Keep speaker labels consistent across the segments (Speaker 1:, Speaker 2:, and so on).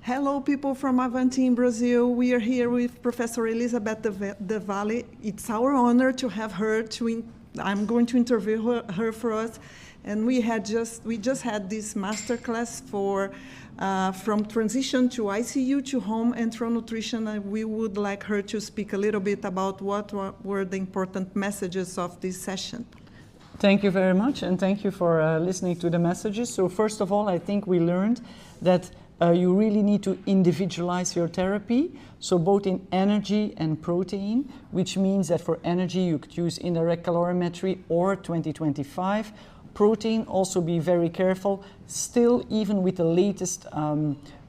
Speaker 1: Hello, people from Avanti in Brazil. We are here with Professor Elisabeth De Waele. It's our honor to have her. I'm going to interview her for us. And we just had this masterclass for from transition to ICU to home enteral nutrition. And we would like her to speak a little bit about what were the important messages of this session.
Speaker 2: Thank you very much, and thank you for listening to the messages. So first of all, I think we learned that you really need to individualize your therapy, so both in energy and protein, which means that for energy you could use indirect calorimetry or 2025. Protein, also be very careful. Still, even with the latest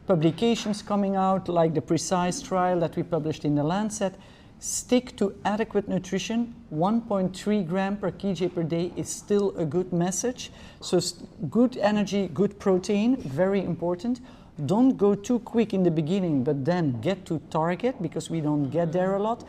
Speaker 2: publications coming out, like the PRECISE trial that we published in the Lancet, stick to adequate nutrition. 1.3 gram per kg per day is still a good message. So good energy, good protein, very important. Don't go too quick in the beginning, but then get to target, because we don't get there a lot.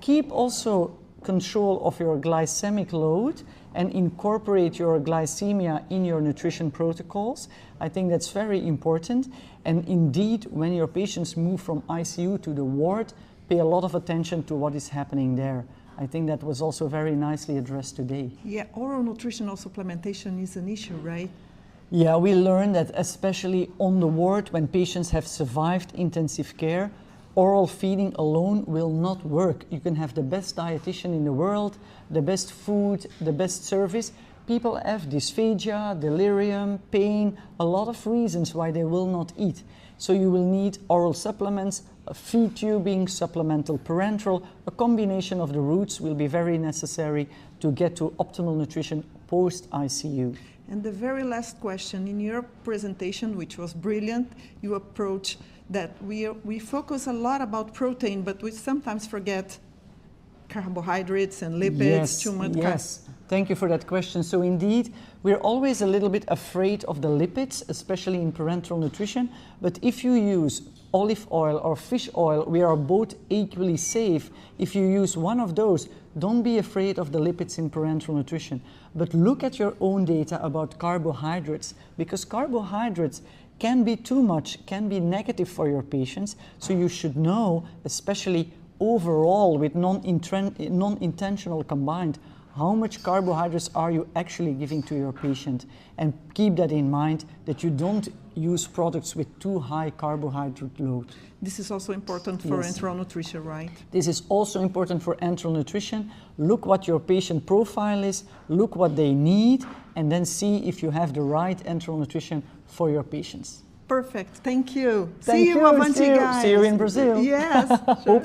Speaker 2: Keep also control of your glycemic load and incorporate your glycemia in your nutrition protocols. I think that's very important. And indeed, when your patients move from ICU to the ward, pay a lot of attention to what is happening there. I think that was also very nicely addressed today.
Speaker 1: Yeah, oral nutritional supplementation is an issue, right?
Speaker 2: Yeah, we learned that especially on the ward, when patients have survived intensive care, oral feeding alone will not work. You can have the best dietitian in the world, the best food, the best service. People have dysphagia, delirium, pain, a lot of reasons why they will not eat. So you will need oral supplements, feed tubing, supplemental parenteral. A combination of the routes will be very necessary to get to optimal nutrition post-ICU.
Speaker 1: And the very last question, in your presentation, which was brilliant, you approach that we focus a lot about protein, but we sometimes forget carbohydrates and lipids,
Speaker 2: yes,
Speaker 1: too much.
Speaker 2: Yes, thank you for that question. So indeed, we're always a little bit afraid of the lipids, especially in parenteral nutrition. But if you use olive oil or fish oil, we are both equally safe. If you use one of those, don't be afraid of the lipids in parenteral nutrition. But look at your own data about carbohydrates, because carbohydrates can be too much, can be negative for your patients. So you should know, especially overall with non-intentional combined, how much carbohydrates are you actually giving to your patient, and keep that in mind, that you don't use products with too high carbohydrate load.
Speaker 1: This is also important for enteral nutrition, right?
Speaker 2: This is also important for enteral nutrition. Look what your patient profile is, look what they need, and then see if you have the right enteral nutrition for your patients.
Speaker 1: Perfect, thank you.
Speaker 2: Thank
Speaker 1: See you, Avanti, guys.
Speaker 2: See you in Brazil.
Speaker 1: Yes. Sure.